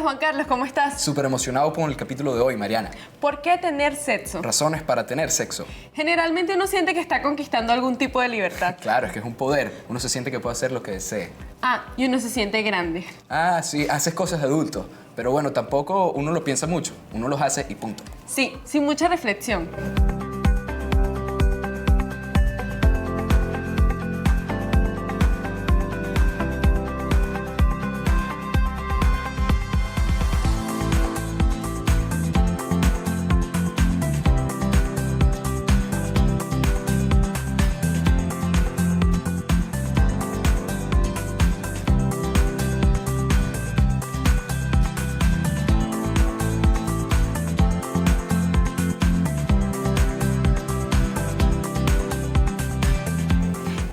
Juan Carlos, ¿cómo estás? Súper emocionado con el capítulo de hoy, Mariana. ¿Por qué tener sexo? Razones para tener sexo. Generalmente uno siente que está conquistando algún tipo de libertad. Claro, es que es un poder. Uno se siente que puede hacer lo que desee. Y uno se siente grande. Sí, haces cosas de adulto. Pero bueno, tampoco uno lo piensa mucho. Uno los hace y punto. Sí, sin mucha reflexión.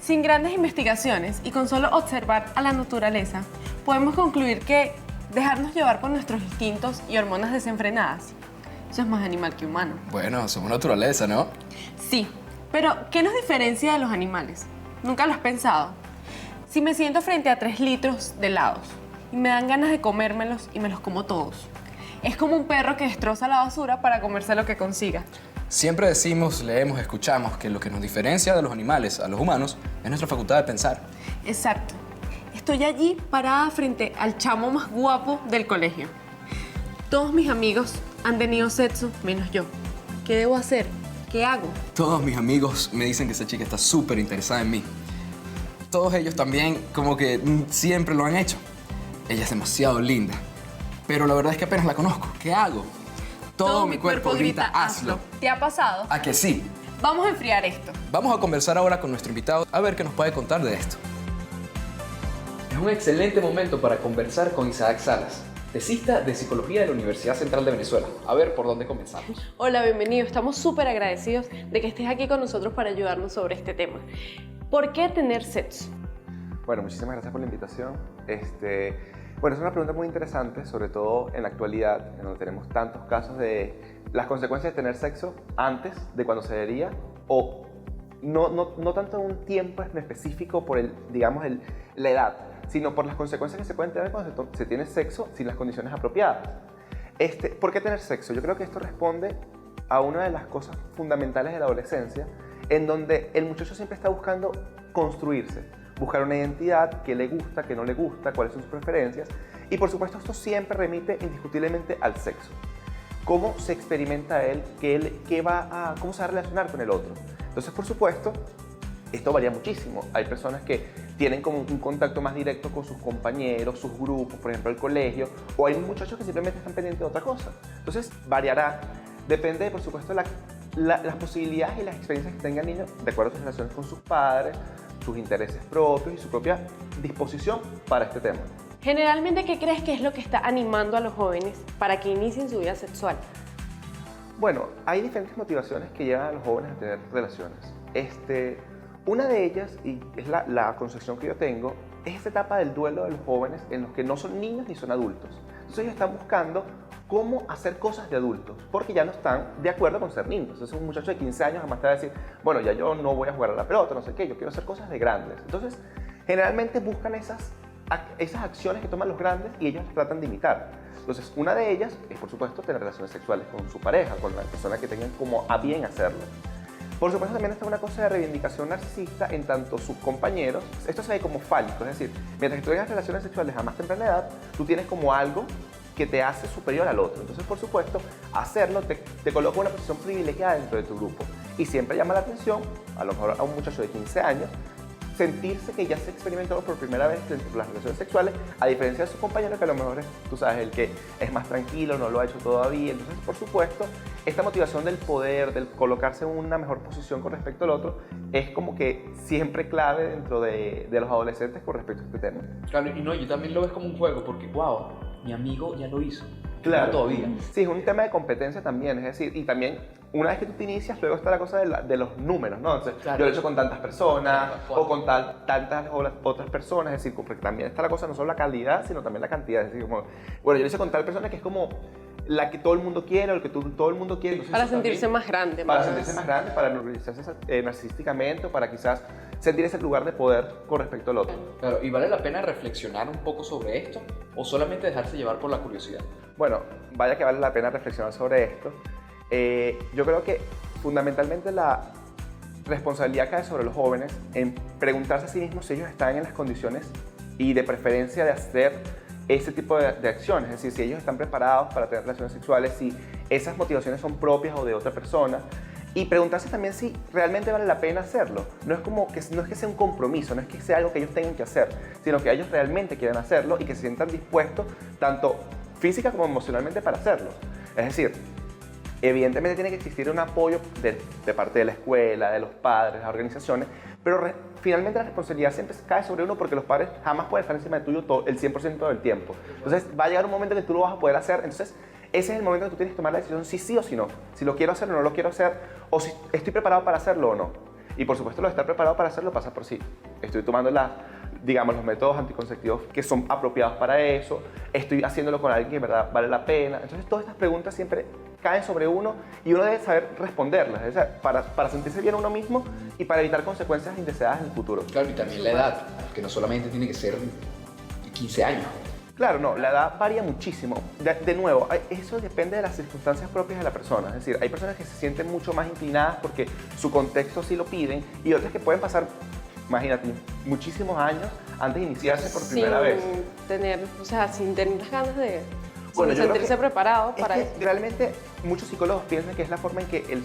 Sin grandes investigaciones y con solo observar a la naturaleza, podemos concluir que dejarnos llevar por nuestros instintos y hormonas desenfrenadas, eso es más animal que humano. Bueno, somos naturaleza, ¿no? Sí, pero ¿qué nos diferencia de los animales? ¿Nunca lo has pensado? Si me siento frente a 3 litros de helados y me dan ganas de comérmelos y me los como todos, es como un perro que destroza la basura para comerse lo que consiga. Siempre decimos, leemos, escuchamos que lo que nos diferencia de los animales a los humanos es nuestra facultad de pensar. Exacto. Estoy allí parada frente al chamo más guapo del colegio. Todos mis amigos han tenido sexo, menos yo. ¿Qué debo hacer? ¿Qué hago? Todos mis amigos me dicen que esa chica está súper interesada en mí. Todos ellos también como que siempre lo han hecho. Ella es demasiado linda. Pero la verdad es que apenas la conozco. ¿Qué hago? Todo mi cuerpo grita, hazlo. ¿Te ha pasado? ¿A que sí? Vamos a enfriar esto. Vamos a conversar ahora con nuestro invitado a ver qué nos puede contar de esto. Es un excelente momento para conversar con Isaac Salas, tesista de Psicología de la Universidad Central de Venezuela. A ver, ¿por dónde comenzamos? Hola, bienvenido. Estamos súper agradecidos de que estés aquí con nosotros para ayudarnos sobre este tema. ¿Por qué tener sexo? Bueno, muchísimas gracias por la invitación. Bueno, es una pregunta muy interesante, sobre todo en la actualidad, en donde tenemos tantos casos de las consecuencias de tener sexo antes de cuando se debería, o no tanto en un tiempo en específico por la edad, sino por las consecuencias que se pueden tener cuando se tiene sexo sin las condiciones apropiadas. ¿Por qué tener sexo? Yo creo que esto responde a una de las cosas fundamentales de la adolescencia, en donde el muchacho siempre está buscando construirse, buscar una identidad, qué le gusta, qué no le gusta, cuáles son sus preferencias. Y por supuesto esto siempre remite indiscutiblemente al sexo. Cómo se experimenta él, cómo se va a relacionar con el otro. Entonces, por supuesto, esto varía muchísimo. Hay personas que tienen como un contacto más directo con sus compañeros, sus grupos, por ejemplo, el colegio, o hay muchachos que simplemente están pendientes de otra cosa. Entonces, variará. Depende, por supuesto, las posibilidades y las experiencias que tenga el niño de acuerdo a sus relaciones con sus padres, sus intereses propios y su propia disposición para este tema. Generalmente, ¿qué crees que es lo que está animando a los jóvenes para que inicien su vida sexual? Bueno, hay diferentes motivaciones que llevan a los jóvenes a tener relaciones. Una de ellas, y es la concepción que yo tengo, es esta etapa del duelo de los jóvenes en los que no son niños ni son adultos. Entonces ellos están buscando cómo hacer cosas de adultos, porque ya no están de acuerdo con ser niños. Entonces un muchacho de 15 años jamás te va a decir, bueno, ya yo no voy a jugar a la pelota, no sé qué, yo quiero hacer cosas de grandes. Entonces, generalmente buscan esas acciones que toman los grandes y ellos las tratan de imitar. Entonces, una de ellas es, por supuesto, tener relaciones sexuales con su pareja, con la persona que tengan como a bien hacerlo. Por supuesto, también está una cosa de reivindicación narcisista en tanto sus compañeros. Esto se ve como fálico, es decir, mientras que tú tengas relaciones sexuales a más temprana edad, tú tienes como algo que te hace superior al otro. Entonces, por supuesto, hacerlo te coloca en una posición privilegiada dentro de tu grupo. Y siempre llama la atención, a lo mejor a un muchacho de 15 años, sentirse que ya se experimentó por primera vez dentro de las relaciones sexuales, a diferencia de sus compañeros que a lo mejor es, tú sabes, el que es más tranquilo, no lo ha hecho todavía. Entonces, por supuesto, esta motivación del poder, del colocarse en una mejor posición con respecto al otro, es como que siempre clave dentro de los adolescentes con respecto a este tema. Claro, y no, yo también lo ves como un juego, porque, wow, mi amigo ya lo hizo. Claro. No todavía. Sí, es un tema de competencia también, es decir, y también una vez que tú te inicias, luego está la cosa de los números, ¿no? Entonces, claro, yo lo he hecho con tantas personas, claro, o con tantas otras personas, es decir, porque también está la cosa no solo la calidad, sino también la cantidad, es decir, como, bueno, yo lo hice con tal persona que es como la que todo el mundo quiere, o el que todo el mundo quiere. Entonces, para sentirse más grande. Para sentirse más grande, para normalizarse narcisísticamente, o para quizás sentir ese lugar de poder con respecto al otro. Claro, ¿y vale la pena reflexionar un poco sobre esto o solamente dejarse llevar por la curiosidad? Bueno, vaya que vale la pena reflexionar sobre esto. Yo creo que fundamentalmente la responsabilidad cae sobre los jóvenes en preguntarse a sí mismos si ellos están en las condiciones y de preferencia de hacer ese tipo de acciones, es decir, si ellos están preparados para tener relaciones sexuales, si esas motivaciones son propias o de otra persona, y preguntarse también si realmente vale la pena hacerlo. No es que sea un compromiso, no es que sea algo que ellos tengan que hacer, sino que ellos realmente quieren hacerlo y que se sientan dispuestos, tanto física como emocionalmente, para hacerlo. Es decir, evidentemente tiene que existir un apoyo de parte de la escuela, de los padres, de las organizaciones, pero finalmente la responsabilidad siempre cae sobre uno porque los padres jamás pueden estar encima de tuyo el 100% del tiempo. Entonces va a llegar un momento en que tú lo vas a poder hacer, entonces ese es el momento en que tú tienes que tomar la decisión si sí o si no, si lo quiero hacer o no lo quiero hacer, o si estoy preparado para hacerlo o no. Y por supuesto lo de estar preparado para hacerlo pasa por sí. Estoy tomando digamos, los métodos anticonceptivos que son apropiados para eso, estoy haciéndolo con alguien que en verdad vale la pena. Entonces todas estas preguntas siempre caen sobre uno y uno debe saber responderlas, o sea, para sentirse bien uno mismo y para evitar consecuencias indeseadas en el futuro. Claro, y también la edad, que no solamente tiene que ser 15 años. Claro, no, la edad varía muchísimo. De nuevo, eso depende de las circunstancias propias de la persona. Es decir, hay personas que se sienten mucho más inclinadas porque su contexto sí lo piden y otras que pueden pasar, imagínate, muchísimos años antes de iniciarse por primera vez. Sin tener las ganas de Bueno, yo creo sentirse preparado Es para que eso. realmente muchos psicólogos piensan que es la forma en que el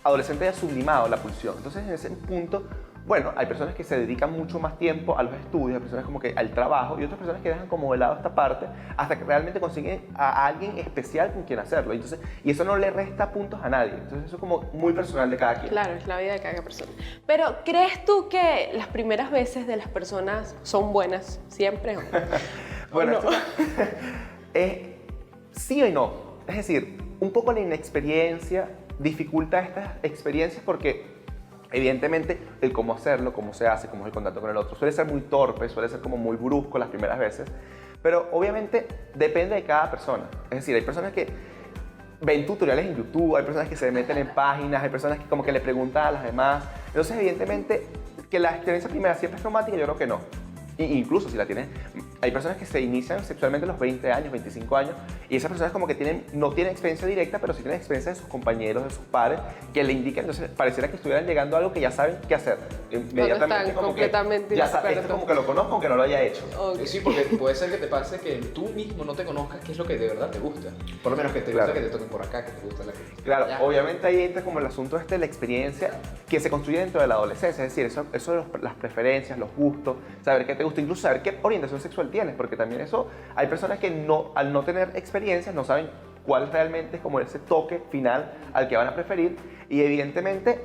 adolescente haya sublimado la pulsión. Entonces, en ese punto, bueno, hay personas que se dedican mucho más tiempo a los estudios, hay personas como que al trabajo y otras personas que dejan como de lado esta parte hasta que realmente consiguen a alguien especial con quien hacerlo. Entonces, y eso no le resta puntos a nadie. Entonces, eso es como muy personal de cada quien. Claro, es la vida de cada persona. Pero, ¿crees tú que las primeras veces de las personas son buenas siempre? Bueno, ¿O no? sí y no. Es decir, un poco la inexperiencia dificulta estas experiencias porque evidentemente el cómo hacerlo, cómo se hace, cómo es el contacto con el otro suele ser muy torpe, suele ser como muy brusco las primeras veces, pero obviamente depende de cada persona. Es decir, hay personas que ven tutoriales en YouTube, hay personas que se meten en páginas, hay personas que como que le preguntan a las demás. Entonces evidentemente que la experiencia primera siempre es traumática, yo creo que no. Incluso si la tienes, hay personas que se inician sexualmente a los 20 años, 25 años, y esas personas como que no tienen experiencia directa, pero sí tienen experiencia de sus compañeros, de sus padres, que le indican, entonces pareciera que estuvieran llegando a algo que ya saben qué hacer. Inmediatamente están como completamente que ya esto es como que lo conozco aunque no lo haya hecho. Okay. Sí, porque puede ser que te pase que tú mismo no te conozcas qué es lo que de verdad te gusta. Por lo menos que te Claro. gusta que te toquen por acá, que te gusta la que Claro, allá. obviamente ahí entra como el asunto de la experiencia que se construye dentro de la adolescencia, es decir, eso de las preferencias, los gustos, saber qué te gusta, incluso saber qué orientación sexual tienes, porque también eso, hay personas que al no tener experiencias no saben cuál realmente es como ese toque final al que van a preferir y evidentemente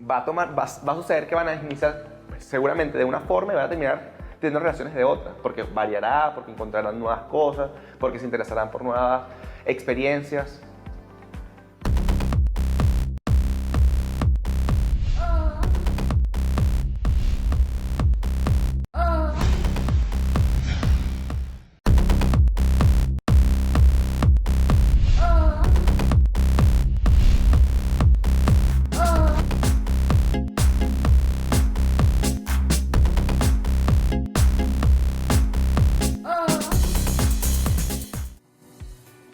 va a suceder que van a iniciar pues, seguramente de una forma y van a terminar teniendo relaciones de otra, porque variará, porque encontrarán nuevas cosas, porque se interesarán por nuevas experiencias.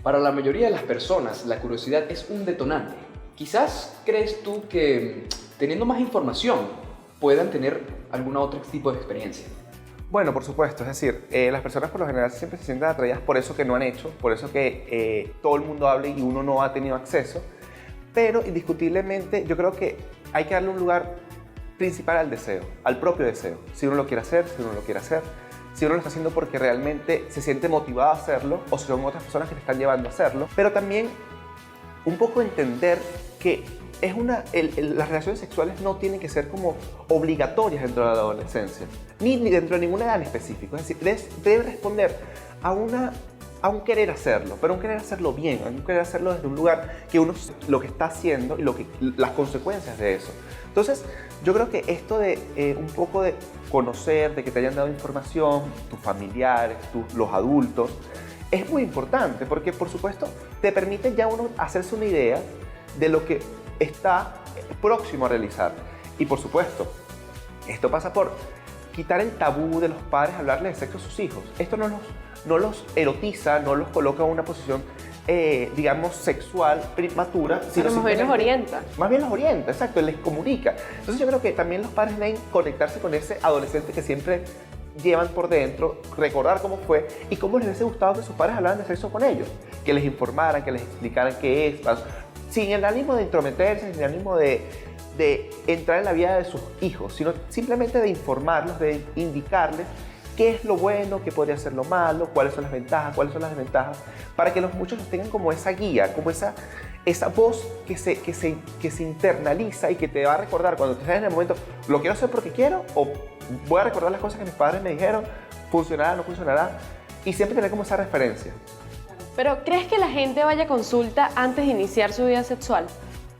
Para la mayoría de las personas, la curiosidad es un detonante. Quizás crees tú que teniendo más información puedan tener algún otro tipo de experiencia. Bueno, por supuesto, es decir, las personas por lo general siempre se sienten atraídas por eso que no han hecho, por eso que todo el mundo habla y uno no ha tenido acceso, pero indiscutiblemente yo creo que hay que darle un lugar principal al deseo, al propio deseo, si uno lo quiere hacer, si uno lo quiere hacer, si uno lo está haciendo porque realmente se siente motivado a hacerlo o si son otras personas que te están llevando a hacerlo, pero también un poco entender que las relaciones sexuales no tienen que ser como obligatorias dentro de la adolescencia, ni dentro de ninguna edad en específico. Es decir, debe responder a un querer hacerlo, pero un querer hacerlo bien, a un querer hacerlo desde un lugar que uno lo que está haciendo y las consecuencias de eso. Entonces, yo creo que esto de un poco de conocer, de que te hayan dado información, tus familiares, los adultos, es muy importante porque, por supuesto, te permite ya uno hacerse una idea de lo que está próximo a realizar. Y, por supuesto, Esto pasa por quitar el tabú de los padres a hablarle de sexo a sus hijos. Esto no los erotiza, no los coloca en una posición, digamos, sexual prematura, Pero más bien los orienta. Más bien los orienta, exacto, les comunica. Entonces yo creo que también los padres deben conectarse con ese adolescente que siempre llevan por dentro, recordar cómo fue y cómo les hubiese gustado que sus padres hablaran de sexo con ellos, que les informaran, que les explicaran qué es, sin el ánimo de intrometerse, sin el ánimo de entrar en la vida de sus hijos, sino simplemente de informarlos, de indicarles qué es lo bueno, qué podría ser lo malo, cuáles son las ventajas, cuáles son las desventajas, para que los muchachos tengan como esa guía, como esa voz que se internaliza y que te va a recordar cuando te estás en el momento, lo quiero hacer porque quiero, o voy a recordar las cosas que mis padres me dijeron, funcionará, no funcionará, y siempre tener como esa referencia. Pero, ¿crees que la gente vaya a consulta antes de iniciar su vida sexual?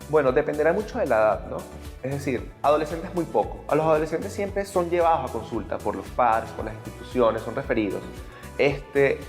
Bueno, dependerá mucho de la edad, ¿no? Es decir, adolescentes muy poco. A los adolescentes siempre son llevados a consulta por los padres, por las instituciones, son referidos.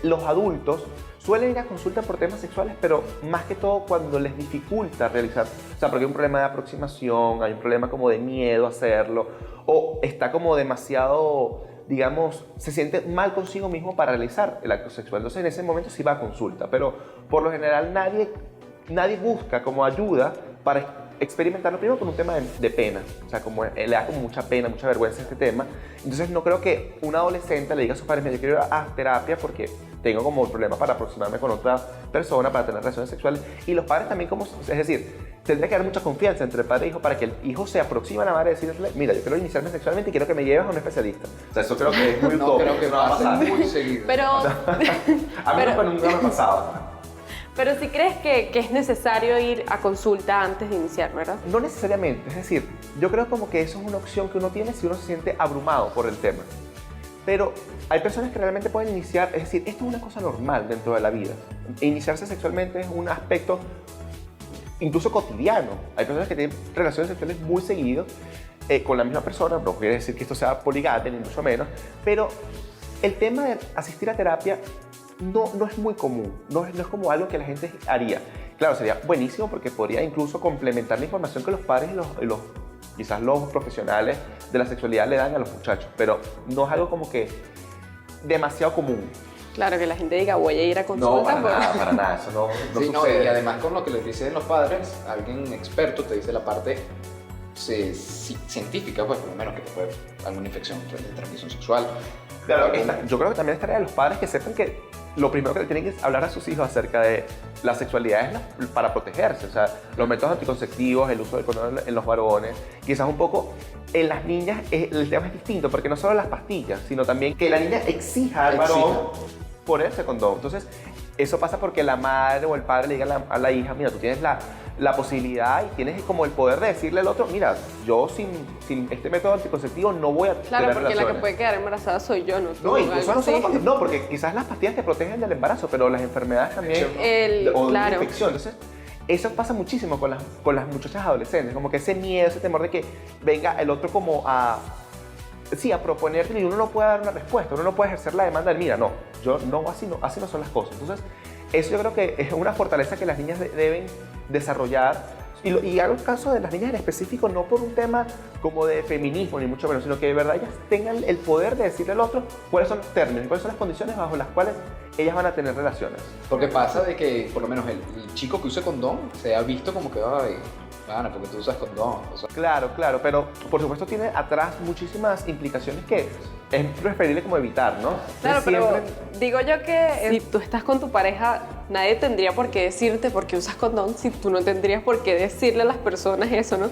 Los adultos suelen ir a consulta por temas sexuales, pero más que todo cuando les dificulta realizar, o sea, porque hay un problema de aproximación, hay un problema como de miedo a hacerlo, o está como demasiado, digamos, se siente mal consigo mismo para realizar el acto sexual. Entonces en ese momento sí va a consulta, pero por lo general nadie busca como ayuda para experimentarlo primero con un tema de pena, o sea, como le da como mucha pena, mucha vergüenza este tema. Entonces no creo que un adolescente le diga a sus padres, yo quiero ir a terapia porque tengo como un problema para aproximarme con otra persona, para tener relaciones sexuales. Y los padres también es decir, tendría que haber mucha confianza entre padre e hijo para que el hijo se aproxime a la madre y decirle, mira, yo quiero iniciarme sexualmente y quiero que me lleves a un especialista. O sea, eso creo que es muy no creo que va a pasar muy seguido. Pero, a mí nunca me ha pasado. Pero sí crees que es necesario ir a consulta antes de iniciar, ¿verdad? No necesariamente, es decir, yo creo como que eso es una opción que uno tiene si uno se siente abrumado por el tema. Pero hay personas que realmente pueden iniciar, es decir, esto es una cosa normal dentro de la vida. Iniciarse sexualmente es un aspecto incluso cotidiano. Hay personas que tienen relaciones sexuales muy seguido con la misma persona, no quiere decir que esto sea poligámico ni mucho menos, pero el tema de asistir a terapia no es muy común, no es como algo que la gente haría. Claro, sería buenísimo porque podría incluso complementar la información que los padres y quizás los profesionales de la sexualidad le dan a los muchachos, pero no es algo como que demasiado común. Claro, que la gente diga, voy a ir a consulta. No, para nada, eso no sí, sucede. Y además con lo que les dicen los padres, alguien experto te dice la parte científica, pues por lo menos que te puede alguna infección de transmisión sexual. Claro, yo creo que también es tarea de los padres que sepan que lo primero que le tienen que hablar a sus hijos acerca de la sexualidad es para protegerse, o sea, los métodos anticonceptivos, el uso del condón en los varones, quizás un poco en las niñas el tema es distinto, porque no solo las pastillas, sino también que la niña exija al varón ponerse condón. Entonces, eso pasa porque la madre o el padre le diga a la hija, mira, tú tienes la posibilidad y tienes como el poder de decirle al otro, mira, yo sin este método anticonceptivo no voy a tener Claro, porque relaciones. la que puede quedar embarazada soy yo, no tú. No, incluso no, porque quizás las pastillas te protegen del embarazo, pero las enfermedades también, o de claro. infección. Entonces, eso pasa muchísimo con las muchachas adolescentes, como que ese miedo, ese temor de que venga el otro como a proponerte y uno no puede dar una respuesta, uno no puede ejercer la demanda de, mira, no, así no son las cosas. Entonces, eso yo creo que es una fortaleza que las niñas deben desarrollar. Y hago caso de las niñas en específico, no por un tema como de feminismo, ni mucho menos, sino que de verdad ellas tengan el poder de decirle al otro cuáles son los términos, cuáles son las condiciones bajo las cuales ellas van a tener relaciones. Porque pasa de que, por lo menos, el chico que use condón se ha visto como que, ay, porque tú usas condón. O sea. Claro, pero por supuesto tiene atrás muchísimas implicaciones que es preferible como evitar, ¿no? Claro, pero digo yo que si tú estás con tu pareja, nadie tendría por qué decirte por qué usas condón si tú no tendrías por qué decirle a las personas eso, ¿no?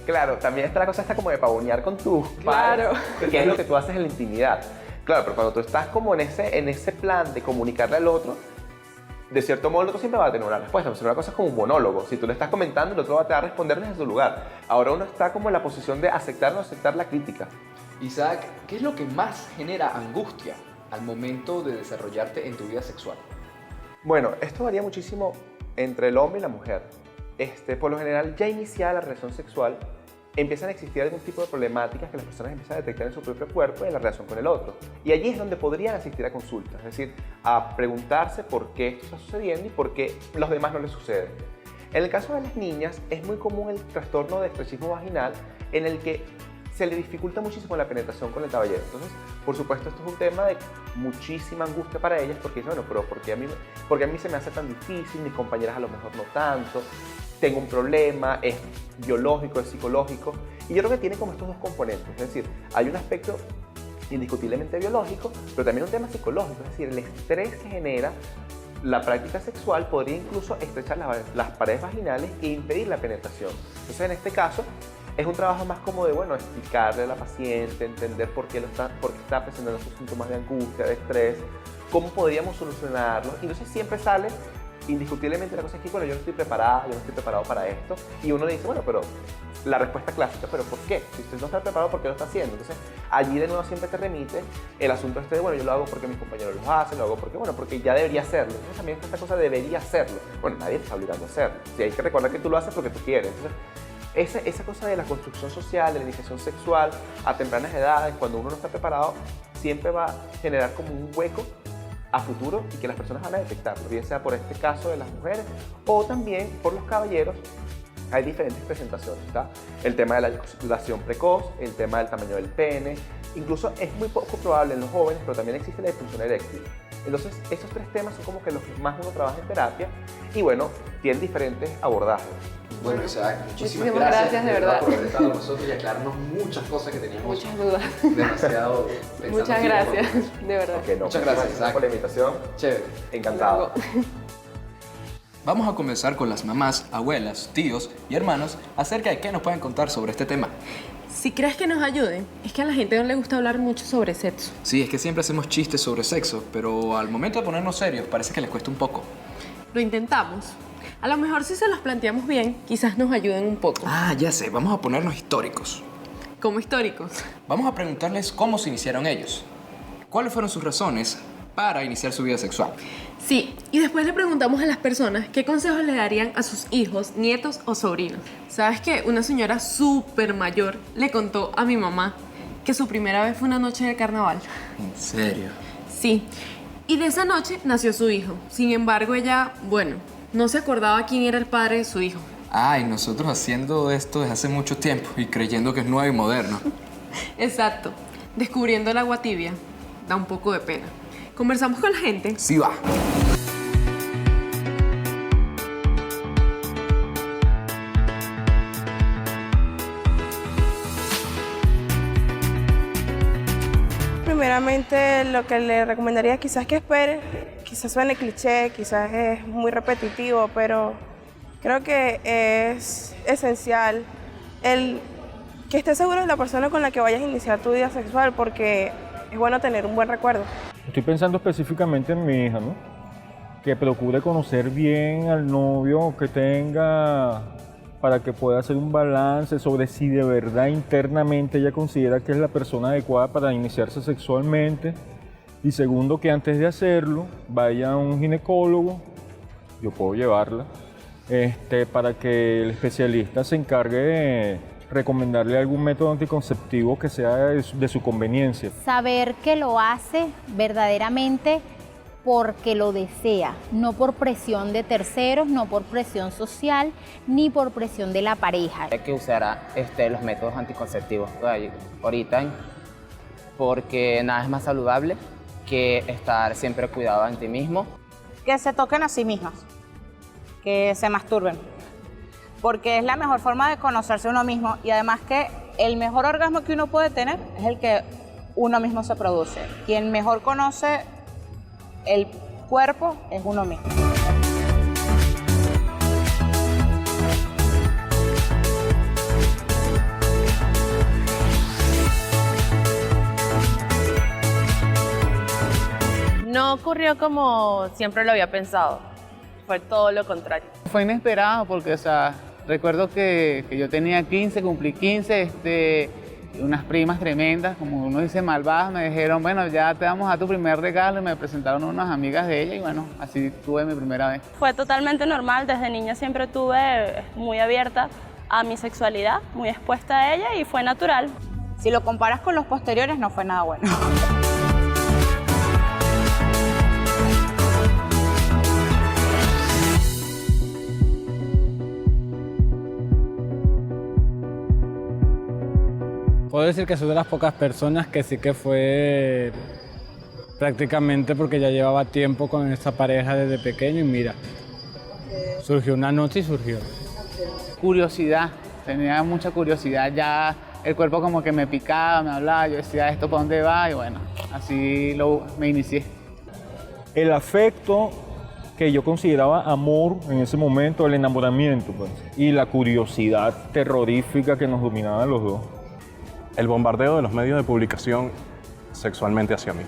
Claro, también está la cosa como de pavonear con tus padres, que es lo que tú haces en la intimidad. Claro, pero cuando tú estás como en ese plan de comunicarle al otro, de cierto modo el otro siempre va a tener una respuesta, pero una cosa es como un monólogo. Si tú le estás comentando, el otro te va a responder desde su lugar. Ahora uno está como en la posición de aceptar o no aceptar la crítica. Isaac, ¿qué es lo que más genera angustia al momento de desarrollarte en tu vida sexual? Bueno, esto varía muchísimo entre el hombre y la mujer. Por lo general, ya iniciada la relación sexual, empiezan a existir algún tipo de problemáticas que las personas empiezan a detectar en su propio cuerpo y en la relación con el otro. Y allí es donde podrían asistir a consultas, es decir, a preguntarse por qué esto está sucediendo y por qué los demás no les sucede. En el caso de las niñas, es muy común el trastorno de estrechismo vaginal, en el que se le dificulta muchísimo la penetración con el caballero. Entonces, por supuesto, esto es un tema de muchísima angustia para ellas, porque dicen, bueno, pero ¿por qué a mí se me hace tan difícil? Mis compañeras a lo mejor no tanto, tengo un problema, es biológico, es psicológico. Y yo creo que tiene como estos dos componentes, es decir, hay un aspecto indiscutiblemente biológico, pero también un tema psicológico, es decir, el estrés que genera la práctica sexual podría incluso estrechar las paredes vaginales e impedir la penetración. Entonces, en este caso, es un trabajo más como de, bueno, explicarle a la paciente, entender por qué está presentando esos síntomas de angustia, de estrés, cómo podríamos solucionarlo. Y entonces siempre sale, indiscutiblemente, la cosa es que, bueno, yo no estoy preparada, yo no estoy preparado para esto. Y uno dice, bueno, pero la respuesta clásica, ¿pero por qué? Si usted no está preparado, ¿por qué lo está haciendo? Entonces, allí de nuevo siempre te remite el asunto este de, bueno, yo lo hago porque mis compañeros lo hacen, lo hago porque, bueno, porque ya debería hacerlo. Entonces también esta cosa debería hacerlo. Bueno, nadie te está obligando a hacerlo. Sí, hay que recordar que tú lo haces porque tú quieres. Entonces, esa cosa de la construcción social, de la iniciación sexual a tempranas edades, cuando uno no está preparado, siempre va a generar como un hueco a futuro y que las personas van a detectarlo, bien sea por este caso de las mujeres o también por los caballeros. Hay diferentes presentaciones, ¿está? El tema de la eyaculación precoz, el tema del tamaño del pene, incluso es muy poco probable en los jóvenes, pero también existe la disfunción eréctil. Entonces, estos tres temas son como que los que más uno trabaja en terapia y bueno, tienen diferentes abordajes. Bueno, Isaac, muchísimas gracias, de verdad, por haber estado con nosotros y aclararnos muchas cosas que teníamos. Muchas dudas. Demasiado. Muchas gracias, de verdad. Okay, Muchas gracias, Isaac, por la invitación. Chévere. Encantado. Vamos a comenzar con las mamás, abuelas, tíos y hermanos acerca de qué nos pueden contar sobre este tema. Si crees que nos ayuden, es que a la gente no le gusta hablar mucho sobre sexo. Sí, es que siempre hacemos chistes sobre sexo, pero al momento de ponernos serios parece que les cuesta un poco. Lo intentamos. A lo mejor si se los planteamos bien, quizás nos ayuden un poco. Ah, ya sé, vamos a ponernos históricos. Como históricos. Vamos a preguntarles cómo se iniciaron ellos. ¿Cuáles fueron sus razones para iniciar su vida sexual? Sí, y después le preguntamos a las personas qué consejos le darían a sus hijos, nietos o sobrinos. ¿Sabes qué? Una señora súper mayor le contó a mi mamá que su primera vez fue una noche de carnaval. ¿En serio? Sí, y de esa noche nació su hijo. Sin embargo, ella, bueno, no se acordaba quién era el padre de su hijo. Ay, nosotros haciendo esto desde hace mucho tiempo y creyendo que es nuevo y moderno. Exacto, descubriendo el agua tibia. Da un poco de pena. ¿Conversamos con la gente? Sí va. Primeramente, lo que le recomendaría quizás que espere, quizás suene cliché, quizás es muy repetitivo, pero creo que es esencial el que estés seguro de la persona con la que vayas a iniciar tu vida sexual, porque es bueno tener un buen recuerdo. Estoy pensando específicamente en mi hija, ¿no? Que procure conocer bien al novio que tenga para que pueda hacer un balance sobre si de verdad internamente ella considera que es la persona adecuada para iniciarse sexualmente. Y segundo, que antes de hacerlo vaya a un ginecólogo, yo puedo llevarla, para que el especialista se encargue de recomendarle algún método anticonceptivo que sea de su conveniencia. Saber que lo hace verdaderamente porque lo desea, no por presión de terceros, no por presión social, ni por presión de la pareja. Hay que usar los métodos anticonceptivos ahorita, porque nada es más saludable que estar siempre cuidado en ti mismo. Que se toquen a sí mismas, que se masturben, porque es la mejor forma de conocerse uno mismo y además que el mejor orgasmo que uno puede tener es el que uno mismo se produce. Quien mejor conoce el cuerpo es uno mismo. No ocurrió como siempre lo había pensado, fue todo lo contrario. Fue inesperado porque, o sea, recuerdo que yo tenía 15, cumplí 15, unas primas tremendas, como uno dice, malvadas, me dijeron, bueno, ya te vamos a tu primer regalo y me presentaron unas amigas de ella y bueno, así tuve mi primera vez. Fue totalmente normal, desde niña siempre estuve muy abierta a mi sexualidad, muy expuesta a ella y fue natural. Si lo comparas con los posteriores, no fue nada bueno. Puedo decir que soy de las pocas personas que sí que fue prácticamente porque ya llevaba tiempo con esa pareja desde pequeño y mira, surgió una noche y surgió. Curiosidad, tenía mucha curiosidad, ya el cuerpo como que me picaba, me hablaba, yo decía, ¿esto para dónde va? Y bueno, así me inicié. El afecto que yo consideraba amor en ese momento, el enamoramiento, pues, y la curiosidad terrorífica que nos dominaba a los dos. El bombardeo de los medios de publicación sexualmente hacia mí.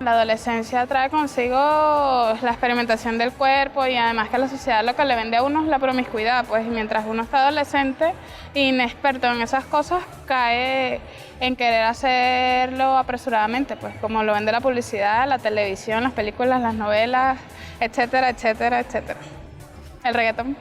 La adolescencia trae consigo la experimentación del cuerpo y además que la sociedad lo que le vende a uno es la promiscuidad, pues mientras uno está adolescente e inexperto en esas cosas, cae en querer hacerlo apresuradamente, pues como lo vende la publicidad, la televisión, las películas, las novelas, etcétera, etcétera, etcétera. El reggaetón.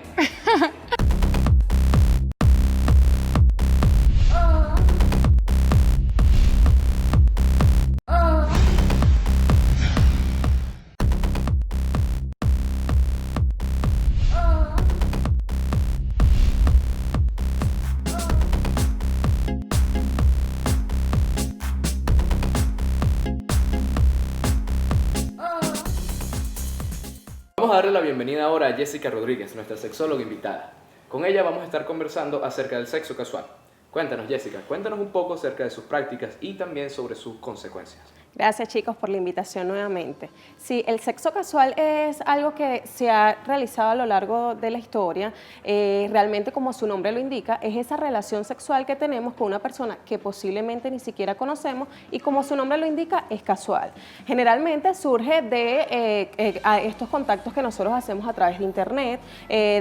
Vamos a darle la bienvenida ahora a Jessica Rodríguez, nuestra sexóloga invitada. Con ella vamos a estar conversando acerca del sexo casual. Cuéntanos, Jessica, cuéntanos un poco acerca de sus prácticas y también sobre sus consecuencias. Gracias, chicos, por la invitación nuevamente. Sí, el sexo casual es algo que se ha realizado a lo largo de la historia. Realmente, como su nombre lo indica, es esa relación sexual que tenemos con una persona que posiblemente ni siquiera conocemos y, como su nombre lo indica, es casual. Generalmente surge de estos contactos que nosotros hacemos a través de internet,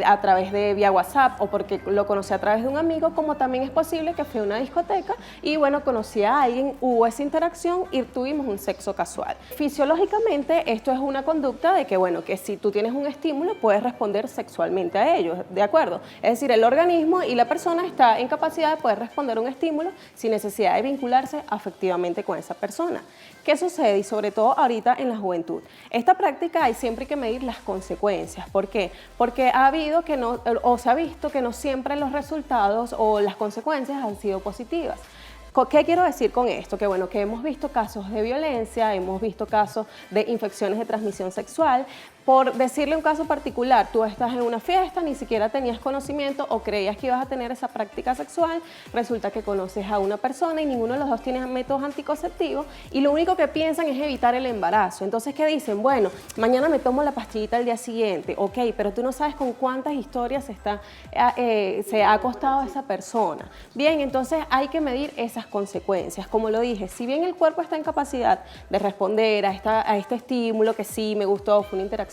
a través de vía WhatsApp o porque lo conocí a través de un amigo, como también es posible que fui a una discoteca y, bueno, conocí a alguien, hubo esa interacción y tuvimos un sexo casual. Fisiológicamente, esto es una conducta de que, bueno, que si tú tienes un estímulo, puedes responder sexualmente a ello, ¿de acuerdo? Es decir, el organismo y la persona está en capacidad de poder responder un estímulo sin necesidad de vincularse afectivamente con esa persona. ¿Qué sucede? Y sobre todo ahorita en la juventud. Esta práctica hay siempre que medir las consecuencias. ¿Por qué? Porque ha habido que no, o se ha visto que no siempre los resultados o las consecuencias han sido positivas. ¿Qué quiero decir con esto? Que bueno, que hemos visto casos de violencia, hemos visto casos de infecciones de transmisión sexual. Por decirle un caso particular, tú estás en una fiesta, ni siquiera tenías conocimiento o creías que ibas a tener esa práctica sexual, resulta que conoces a una persona y ninguno de los dos tiene métodos anticonceptivos y lo único que piensan es evitar el embarazo. Entonces, ¿qué dicen? Bueno, mañana me tomo la pastillita al día siguiente. Ok, pero tú no sabes con cuántas historias se ha acostado a esa persona. Bien, entonces hay que medir esas consecuencias. Como lo dije, si bien el cuerpo está en capacidad de responder a este estímulo que sí me gustó, fue una interacción,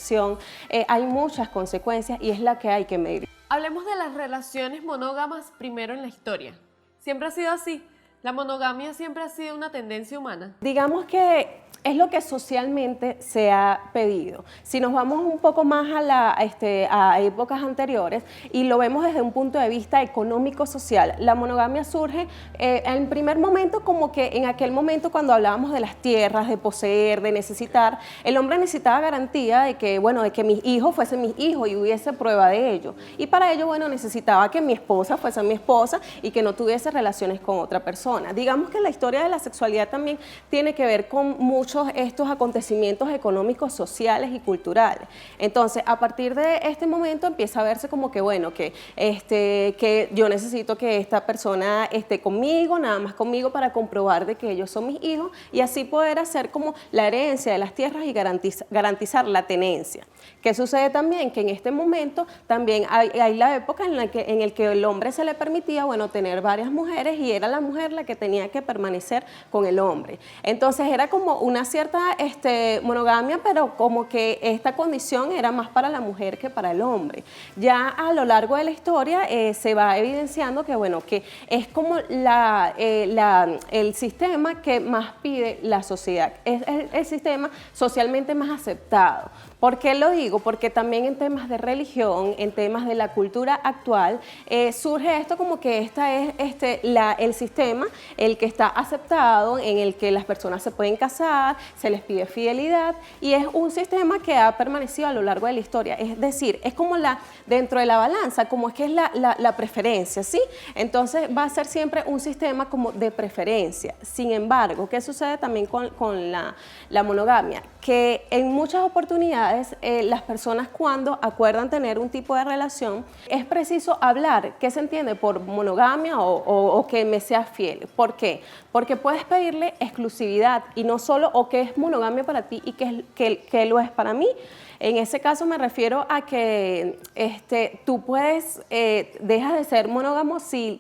hay muchas consecuencias y es la que hay que medir. Hablemos de las relaciones monógamas primero en la historia. ¿Siempre ha sido así? ¿La monogamia siempre ha sido una tendencia humana? Digamos que es lo que socialmente se ha pedido. Si nos vamos un poco más a épocas anteriores y lo vemos desde un punto de vista económico-social, la monogamia surge en primer momento como que en aquel momento cuando hablábamos de las tierras, de poseer, de necesitar, el hombre necesitaba garantía de que, bueno, de que mis hijos fuesen mis hijos y hubiese prueba de ello. Y para ello, bueno, necesitaba que mi esposa fuese mi esposa y que no tuviese relaciones con otra persona. Digamos que la historia de la sexualidad también tiene que ver con muchos estos acontecimientos económicos, sociales y culturales. Entonces, a partir de este momento empieza a verse como que, bueno, que yo necesito que esta persona esté conmigo, nada más conmigo para comprobar de que ellos son mis hijos y así poder hacer como la herencia de las tierras y garantizar la tenencia. ¿Qué sucede también? Que en este momento también hay la época en el que el hombre se le permitía, bueno, tener varias mujeres y era la mujer la que tenía que permanecer con el hombre. Entonces era como una cierta monogamia, pero como que esta condición era más para la mujer que para el hombre. Ya a lo largo de la historia se va evidenciando que, bueno, que es como el sistema que más pide la sociedad, es el sistema socialmente más aceptado. ¿Por qué lo digo? Porque también en temas de religión, en temas de la cultura actual, surge esto como que esta es el sistema, el que está aceptado, en el que las personas se pueden casar, se les pide fidelidad, y es un sistema que ha permanecido a lo largo de la historia. Es decir, es como dentro de la balanza, como es que es la preferencia, ¿sí? Entonces va a ser siempre un sistema como de preferencia. Sin embargo, ¿qué sucede también con la monogamia? Que en muchas oportunidades las personas cuando acuerdan tener un tipo de relación, es preciso hablar qué se entiende por monogamia o que me sea fiel. ¿Por qué? Porque puedes pedirle exclusividad y no solo o que es monogamia para ti y que lo es para mí. En ese caso me refiero a que tú puedes, dejas de ser monógamo si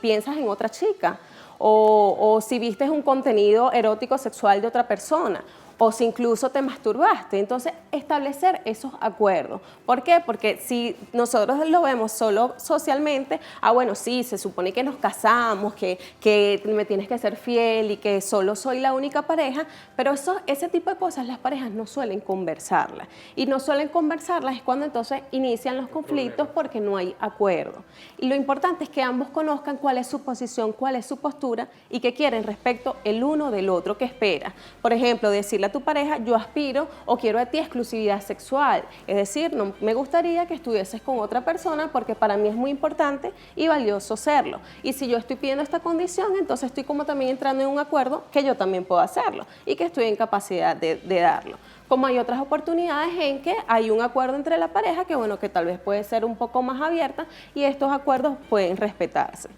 piensas en otra chica o si vistes un contenido erótico sexual de otra persona, o si incluso te masturbaste. Entonces, establecer esos acuerdos. ¿Por qué? Porque si nosotros lo vemos solo socialmente, bueno, sí, se supone que nos casamos, que me tienes que ser fiel y que solo soy la única pareja, pero ese tipo de cosas las parejas no suelen conversarlas. Y no suelen conversarlas es cuando entonces inician los conflictos porque no hay acuerdo. Y lo importante es que ambos conozcan cuál es su posición, cuál es su postura y qué quieren respecto el uno del otro, qué espera. Por ejemplo, decirle a tu pareja, yo aspiro o quiero de ti exclusividad sexual, es decir, no me gustaría que estuvieses con otra persona porque para mí es muy importante y valioso serlo, y si yo estoy pidiendo esta condición, entonces estoy como también entrando en un acuerdo que yo también puedo hacerlo y que estoy en capacidad de darlo. Como hay otras oportunidades en que hay un acuerdo entre la pareja que bueno, que tal vez puede ser un poco más abierta y estos acuerdos pueden respetarse.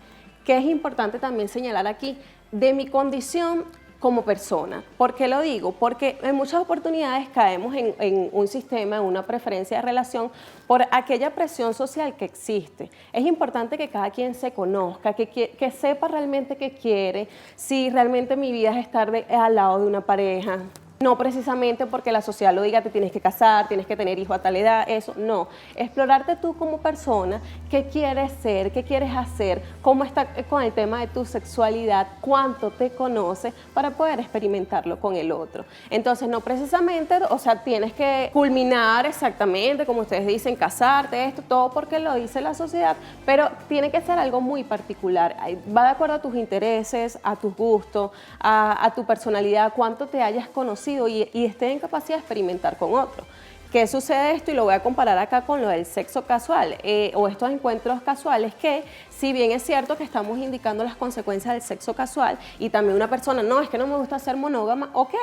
¿Qué es importante también señalar aquí? De mi condición como persona. ¿Por qué lo digo? Porque en muchas oportunidades caemos en un sistema, en una preferencia de relación por aquella presión social que existe. Es importante que cada quien se conozca, que sepa realmente qué quiere, si realmente mi vida es estar al lado de una pareja. No precisamente porque la sociedad lo diga, te tienes que casar, tienes que tener hijos a tal edad, eso, no. Explorarte tú como persona, qué quieres ser, qué quieres hacer, cómo está con el tema de tu sexualidad, cuánto te conoces para poder experimentarlo con el otro. Entonces, no precisamente, o sea, tienes que culminar exactamente, como ustedes dicen, casarte, esto, todo porque lo dice la sociedad, pero tiene que ser algo muy particular. Va de acuerdo a tus intereses, a tus gustos, a tu personalidad, cuánto te hayas conocido y esté en capacidad de experimentar con otro. ¿Qué sucede esto? Y lo voy a comparar acá con lo del sexo casual o estos encuentros casuales que, si bien es cierto que estamos indicando las consecuencias del sexo casual y también una persona, no, es que no me gusta ser monógama, ok,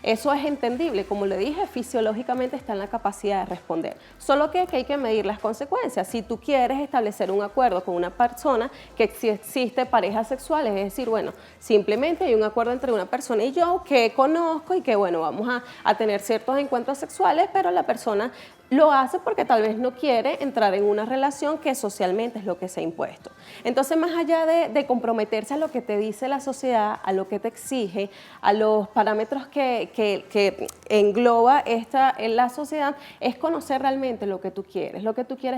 eso es entendible, como le dije, fisiológicamente está en la capacidad de responder. Solo que hay que medir las consecuencias. Si tú quieres establecer un acuerdo con una persona, que si existe parejas sexuales, es decir, bueno, simplemente hay un acuerdo entre una persona y yo que conozco y que, bueno, vamos a tener ciertos encuentros sexuales, pero la persona lo hace porque tal vez no quiere entrar en una relación que socialmente es lo que se ha impuesto. Entonces, más allá de comprometerse a lo que te dice la sociedad, a lo que te exige, a los parámetros que engloba la sociedad, es conocer realmente lo que tú quieres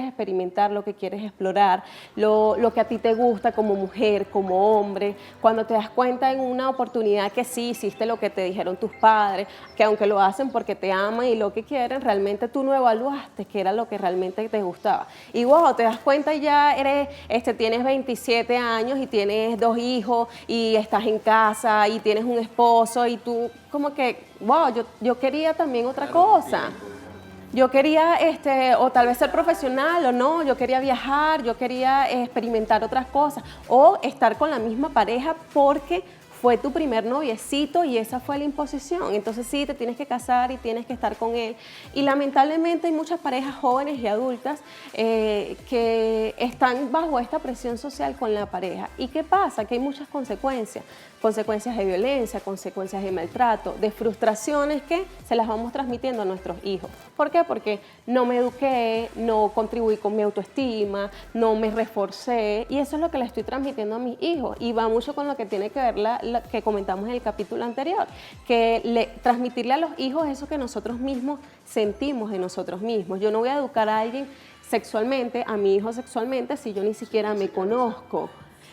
experimentar, lo que quieres explorar, lo que a ti te gusta como mujer, como hombre. Cuando te das cuenta en una oportunidad que sí hiciste lo que te dijeron tus padres, que aunque lo hacen porque te aman y lo que quieren, realmente tú no evaluaste que era lo que realmente te gustaba. Y wow, te das cuenta y ya tienes 27 años y tienes 2 hijos y estás en casa y tienes un esposo y tú como que, wow, yo quería también otra cosa. Yo quería, o tal vez ser profesional o no, yo quería viajar, yo quería experimentar otras cosas o estar con la misma pareja porque fue tu primer noviecito y esa fue la imposición. Entonces sí, te tienes que casar y tienes que estar con él. Y lamentablemente hay muchas parejas jóvenes y adultas que están bajo esta presión social con la pareja. ¿Y qué pasa? Que hay muchas consecuencias. Consecuencias de violencia, consecuencias de maltrato, de frustraciones que se las vamos transmitiendo a nuestros hijos. ¿Por qué? Porque no me eduqué, no contribuí con mi autoestima, no me reforcé y eso es lo que le estoy transmitiendo a mis hijos y va mucho con lo que tiene que ver que comentamos en el capítulo anterior, que transmitirle a los hijos eso que nosotros mismos sentimos de nosotros mismos. Yo no voy a educar a alguien sexualmente, a mi hijo sexualmente, si yo ni siquiera me conozco.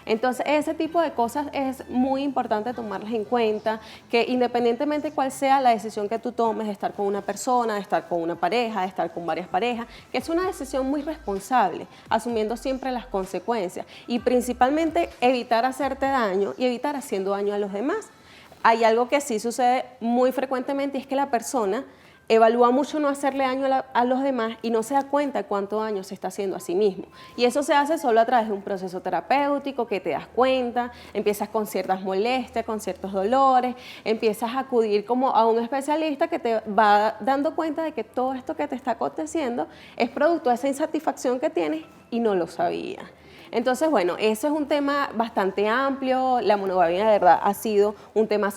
Entonces, ese tipo de cosas es muy importante tomarlas en cuenta, que independientemente cuál sea la decisión que tú tomes de estar con una persona, de estar con una pareja, de estar con varias parejas, que es una decisión muy responsable, asumiendo siempre las consecuencias y principalmente evitar hacerte daño y evitar haciendo daño a los demás. Hay algo que sí sucede muy frecuentemente y es que la persona evalúa mucho no hacerle daño a los demás y no se da cuenta de cuánto daño se está haciendo a sí mismo. Y eso se hace solo a través de un proceso terapéutico que te das cuenta, empiezas con ciertas molestias, con ciertos dolores, empiezas a acudir como a un especialista que te va dando cuenta de que todo esto que te está aconteciendo es producto de esa insatisfacción que tienes y no lo sabías. Entonces, bueno, eso es un tema bastante amplio. La monogamia de verdad ha sido un tema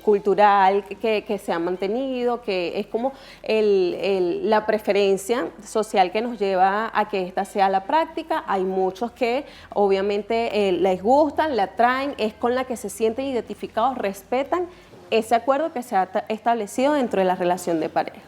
cultural que se ha mantenido, que es como la preferencia social que nos lleva a que esta sea la práctica. Hay muchos que obviamente les gustan, la traen, es con la que se sienten identificados, respetan ese acuerdo que se ha establecido dentro de la relación de pareja.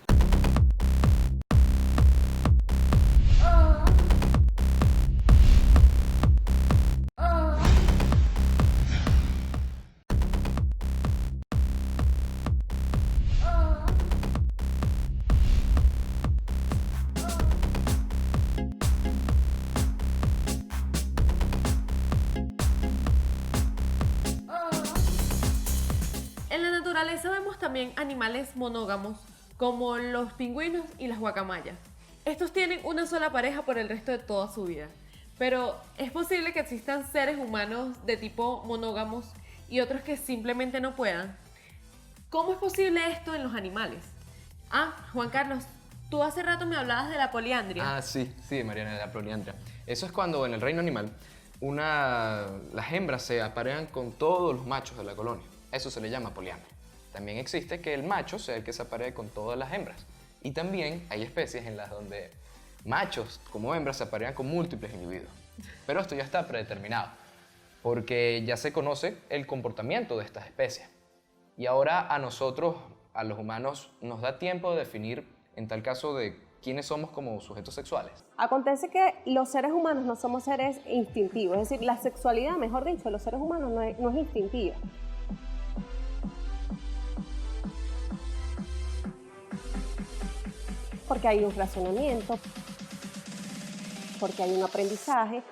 En la naturaleza vemos también animales monógamos como los pingüinos y las guacamayas. Estos tienen una sola pareja por el resto de toda su vida. Pero ¿es posible que existan seres humanos de tipo monógamos y otros que simplemente no puedan? ¿Cómo es posible esto en los animales? Juan Carlos, tú hace rato me hablabas de la poliandria. Sí, Mariana, de la poliandria. Eso es cuando en el reino animal las hembras se aparean con todos los machos de la colonia. Eso se le llama poliandria. También existe que el macho sea el que se aparee con todas las hembras. Y también hay especies en las donde machos como hembras se aparean con múltiples individuos. Pero esto ya está predeterminado, porque ya se conoce el comportamiento de estas especies. Y ahora a nosotros, a los humanos, nos da tiempo de definir, en tal caso, de quiénes somos como sujetos sexuales. Acontece que los seres humanos no somos seres instintivos, es decir, la sexualidad, mejor dicho, de los seres humanos no es instintiva. Porque hay un razonamiento, porque hay un aprendizaje,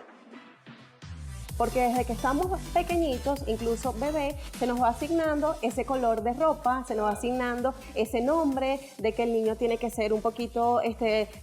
porque desde que estamos pequeñitos, incluso bebé, se nos va asignando ese color de ropa, se nos va asignando ese nombre de que el niño tiene que ser un poquito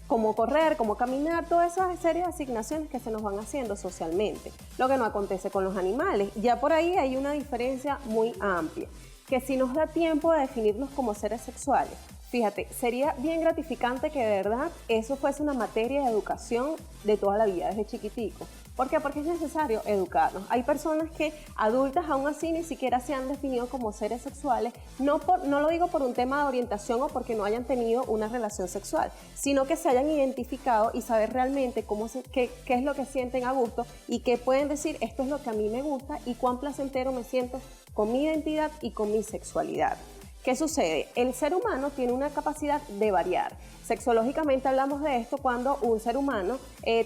cómo correr, cómo caminar, todas esas series de asignaciones que se nos van haciendo socialmente. Lo que no acontece con los animales. Ya por ahí hay una diferencia muy amplia, que si nos da tiempo de definirnos como seres sexuales, fíjate, sería bien gratificante que de verdad eso fuese una materia de educación de toda la vida, desde chiquitico. ¿Por qué? Porque es necesario educarnos. Hay personas que adultas aún así ni siquiera se han definido como seres sexuales, no lo digo por un tema de orientación o porque no hayan tenido una relación sexual, sino que se hayan identificado y saber realmente qué es lo que sienten a gusto y que pueden decir esto es lo que a mí me gusta y cuán placentero me siento con mi identidad y con mi sexualidad. ¿Qué sucede? El ser humano tiene una capacidad de variar. Sexológicamente hablamos de esto cuando un ser humano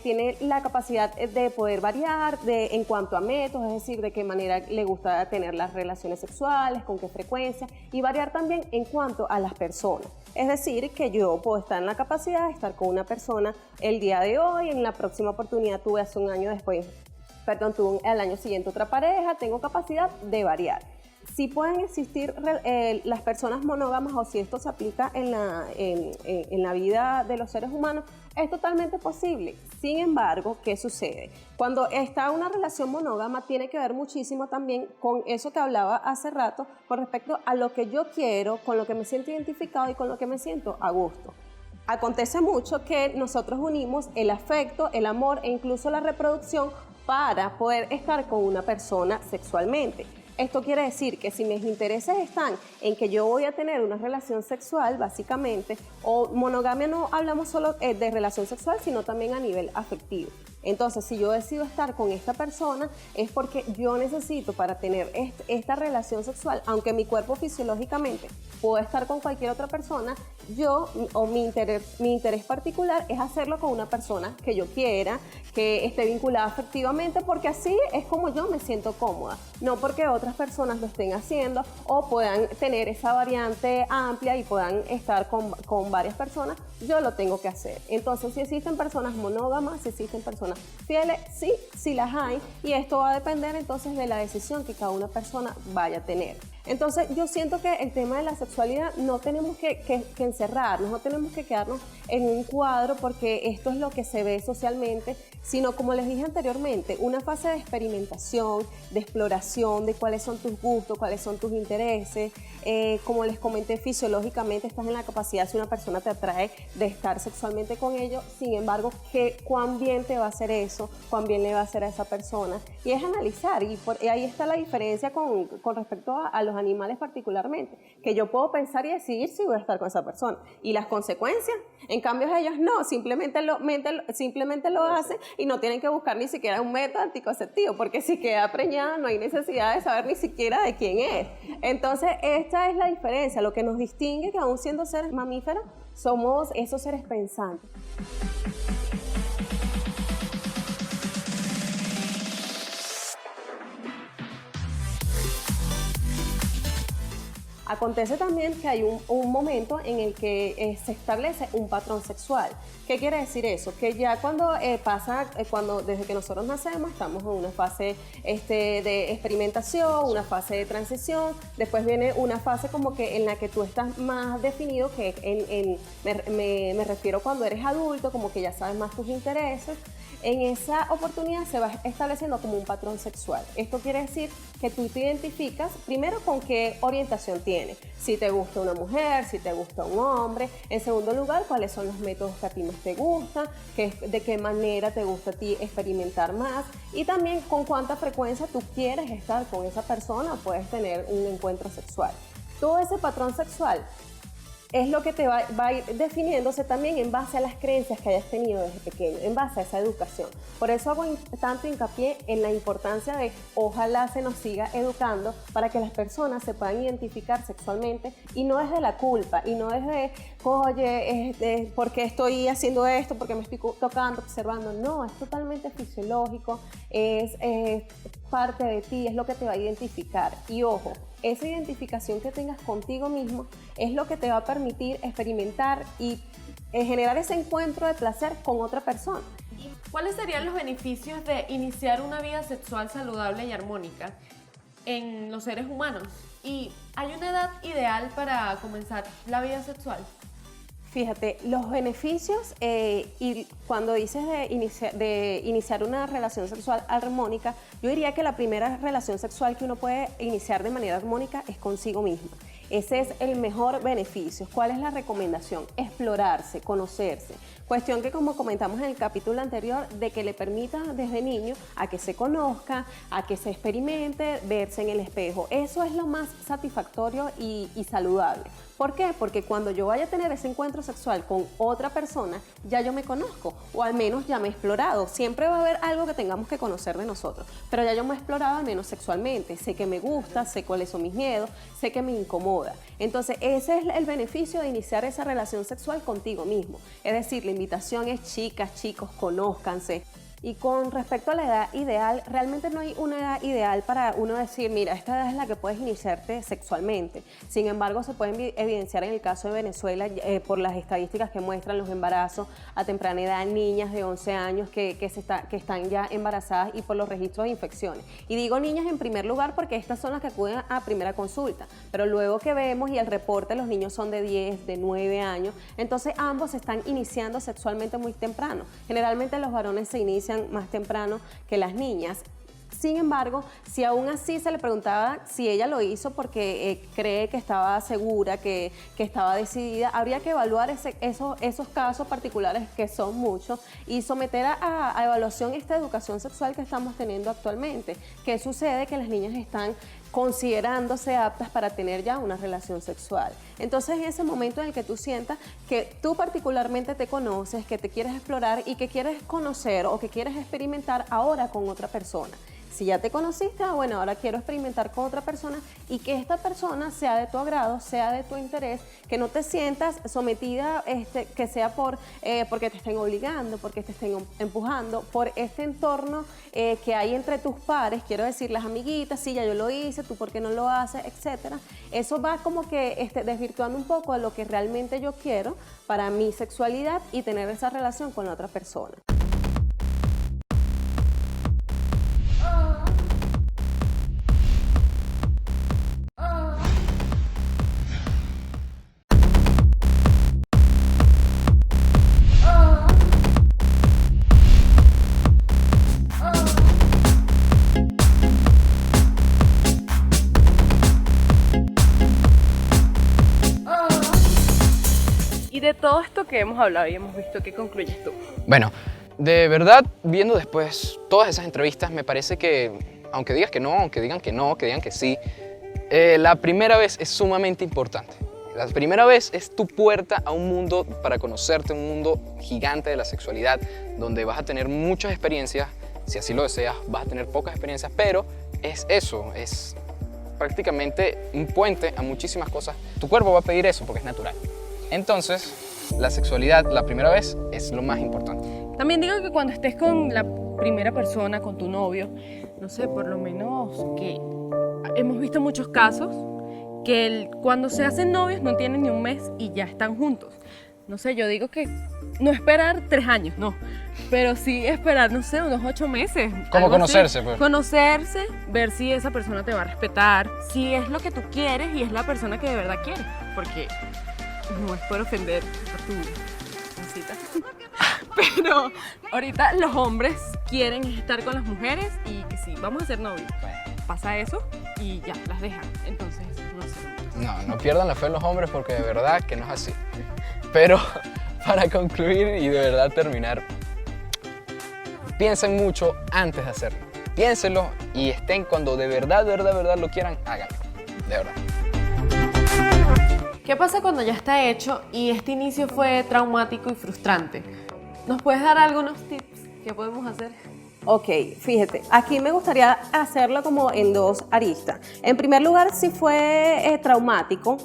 tiene la capacidad de poder variar en cuanto a métodos, es decir, de qué manera le gusta tener las relaciones sexuales, con qué frecuencia, y variar también en cuanto a las personas. Es decir, que yo puedo estar en la capacidad de estar con una persona el día de hoy, en la próxima oportunidad tuve hace un año después, tuve al año siguiente otra pareja, tengo capacidad de variar. Si pueden existir las personas monógamas o si esto se aplica en la vida de los seres humanos, es totalmente posible. Sin embargo, ¿qué sucede? Cuando está una relación monógama tiene que ver muchísimo también con eso que hablaba hace rato con respecto a lo que yo quiero, con lo que me siento identificado y con lo que me siento a gusto. Acontece mucho que nosotros unimos el afecto, el amor e incluso la reproducción para poder estar con una persona sexualmente. Esto quiere decir que si mis intereses están en que yo voy a tener una relación sexual, básicamente, o monogamia no hablamos solo de relación sexual, sino también a nivel afectivo. Entonces, si yo decido estar con esta persona, es porque yo necesito para tener esta relación sexual, aunque mi cuerpo fisiológicamente pueda estar con cualquier otra persona, yo o mi interés particular es hacerlo con una persona que yo quiera, que esté vinculada afectivamente, porque así es como yo me siento cómoda, no porque otras personas lo estén haciendo o puedan tener esa variante amplia y puedan estar con varias personas, yo lo tengo que hacer. Entonces, si existen personas monógamas, si existen personas fieles, sí las hay, y esto va a depender entonces de la decisión que cada una persona vaya a tener. Entonces, yo siento que el tema de la sexualidad no tenemos que encerrarnos, no tenemos que quedarnos en un cuadro porque esto es lo que se ve socialmente, sino, como les dije anteriormente, una fase de experimentación, de exploración de cuáles son tus gustos, cuáles son tus intereses. Como les comenté, fisiológicamente estás en la capacidad, si una persona te atrae, de estar sexualmente con ellos. Sin embargo, cuán bien te va a hacer eso, cuán bien le va a hacer a esa persona. Y es analizar, y ahí está la diferencia con respecto a los animales particularmente, que yo puedo pensar y decidir si voy a estar con esa persona. Y las consecuencias, en cambio ellos no, simplemente lo hacen y no tienen que buscar ni siquiera un método anticonceptivo, porque si queda preñada no hay necesidad de saber ni siquiera de quién es. Entonces, esta es la diferencia, lo que nos distingue, que aún siendo seres mamíferos, somos esos seres pensantes. Acontece también que hay un momento en el que se establece un patrón sexual. ¿Qué quiere decir eso? Que ya cuando desde que nosotros nacemos, estamos en una fase de experimentación, una fase de transición, después viene una fase como que en la que tú estás más definido, que me refiero cuando eres adulto, como que ya sabes más tus intereses. En esa oportunidad se va estableciendo como un patrón sexual. Esto quiere decir que tú te identificas primero con qué orientación tienes. Si te gusta una mujer, si te gusta un hombre. En segundo lugar, cuáles son los métodos que a ti más te gustan, de qué manera te gusta a ti experimentar más. Y también con cuánta frecuencia tú quieres estar con esa persona, puedes tener un encuentro sexual. Todo ese patrón sexual es lo que te va a ir definiéndose también en base a las creencias que hayas tenido desde pequeño, en base a esa educación. Por eso hago tanto hincapié en la importancia de ojalá se nos siga educando para que las personas se puedan identificar sexualmente, y no desde la culpa, y no desde, oye, ¿por qué estoy haciendo esto? ¿Por qué me estoy tocando, observando? No, es totalmente fisiológico, es parte de ti, es lo que te va a identificar. Y ojo, esa identificación que tengas contigo mismo es lo que te va a permitir experimentar y generar ese encuentro de placer con otra persona. ¿Cuáles serían los beneficios de iniciar una vida sexual saludable y armónica en los seres humanos? ¿Y hay una edad ideal para comenzar la vida sexual? Fíjate, los beneficios, y cuando dices de iniciar una relación sexual armónica, yo diría que la primera relación sexual que uno puede iniciar de manera armónica es consigo misma. Ese es el mejor beneficio. ¿Cuál es la recomendación? Explorarse, conocerse. Cuestión que, como comentamos en el capítulo anterior, de que le permita desde niño a que se conozca, a que se experimente, verse en el espejo. Eso es lo más satisfactorio y saludable. ¿Por qué? Porque cuando yo vaya a tener ese encuentro sexual con otra persona, ya yo me conozco, o al menos ya me he explorado. Siempre va a haber algo que tengamos que conocer de nosotros, pero ya yo me he explorado al menos sexualmente. Sé que me gusta, sé cuáles son mis miedos, sé que me incomoda. Entonces, ese es el beneficio de iniciar esa relación sexual contigo mismo. Es decir, la invitación es: chicas, chicos, conózcanse. Y con respecto a la edad ideal, realmente no hay una edad ideal para uno decir, mira, esta edad es la que puedes iniciarte sexualmente. Sin embargo, se puede evidenciar en el caso de Venezuela, por las estadísticas que muestran los embarazos a temprana edad, niñas de 11 años que están ya embarazadas, y por los registros de infecciones. Y digo niñas en primer lugar porque estas son las que acuden a primera consulta, pero luego que vemos y el reporte, los niños son de 10, de 9 años, entonces ambos se están iniciando sexualmente muy temprano. Generalmente los varones se inician más temprano que las niñas. Sin embargo, si aún así se le preguntaba si ella lo hizo porque cree que estaba segura, que estaba decidida, habría que evaluar esos casos particulares, que son muchos, y someter a evaluación esta educación sexual que estamos teniendo actualmente. ¿Qué sucede? Que las niñas están considerándose aptas para tener ya una relación sexual. Entonces, en ese momento en el que tú sientas que tú particularmente te conoces, que te quieres explorar y que quieres conocer o que quieres experimentar ahora con otra persona. Si ya te conociste, bueno, ahora quiero experimentar con otra persona y que esta persona sea de tu agrado, sea de tu interés, que no te sientas sometida, que sea porque te estén obligando, porque te estén empujando, por este entorno que hay entre tus pares, quiero decir, las amiguitas, sí, ya yo lo hice, tú por qué no lo haces, etcétera. Eso va como que desvirtuando un poco a lo que realmente yo quiero para mi sexualidad y tener esa relación con la otra persona. De todo esto que hemos hablado y hemos visto, ¿qué concluyes tú? Bueno, de verdad, viendo después todas esas entrevistas, me parece que, aunque digas que no, aunque digan que no, que digan que sí, la primera vez es sumamente importante. La primera vez es tu puerta a un mundo para conocerte, un mundo gigante de la sexualidad, donde vas a tener muchas experiencias, si así lo deseas, vas a tener pocas experiencias, pero es eso, es prácticamente un puente a muchísimas cosas. Tu cuerpo va a pedir eso porque es natural. Entonces, la sexualidad la primera vez es lo más importante. También digo que cuando estés con la primera persona, con tu novio, no sé, por lo menos que hemos visto muchos casos que cuando se hacen novios no tienen ni un mes y ya están juntos. No sé, yo digo que no esperar 3 años, no, pero sí esperar, no sé, unos 8 meses. Como conocerse, pues. Conocerse, ver si esa persona te va a respetar, si es lo que tú quieres y es la persona que de verdad quieres, porque no es por ofender a tu cosita, pero ahorita los hombres quieren estar con las mujeres y que sí, vamos a ser novios. Pasa eso y ya, las dejan. Entonces, no sé. No pierdan la fe en los hombres porque de verdad que no es así. Pero para concluir y de verdad terminar, piensen mucho antes de hacerlo. Piénsenlo y estén cuando de verdad lo quieran, háganlo. De verdad. ¿Qué pasa cuando ya está hecho y este inicio fue traumático y frustrante? ¿Nos puedes dar algunos tips que podemos hacer? Ok, fíjate, aquí me gustaría hacerlo como en 2 aristas. En primer lugar, si fue traumático,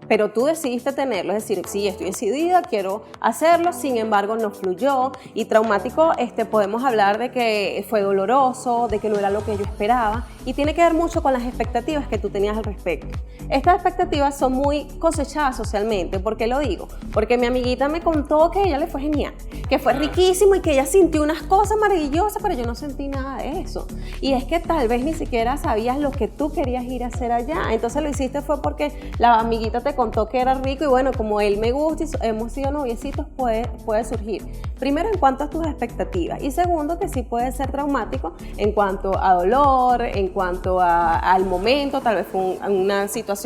pero tú decidiste tenerlo, es decir, sí, estoy decidida, quiero hacerlo, sin embargo no fluyó. Y traumático, podemos hablar de que fue doloroso, de que no era lo que yo esperaba, y tiene que ver mucho con las expectativas que tú tenías al respecto. Estas expectativas son muy cosechadas socialmente. ¿Por qué lo digo? Porque mi amiguita me contó que a ella le fue genial, que fue riquísimo y que ella sintió unas cosas maravillosas, pero yo no sentí nada de eso. Y es que tal vez ni siquiera sabías lo que tú querías ir a hacer allá. Entonces lo hiciste fue porque la amiguita te contó que era rico y bueno, como él me gusta y hemos sido noviecitos, puede surgir. Primero, en cuanto a tus expectativas, y segundo, que sí puede ser traumático en cuanto a dolor, en cuanto al momento, tal vez fue una situación,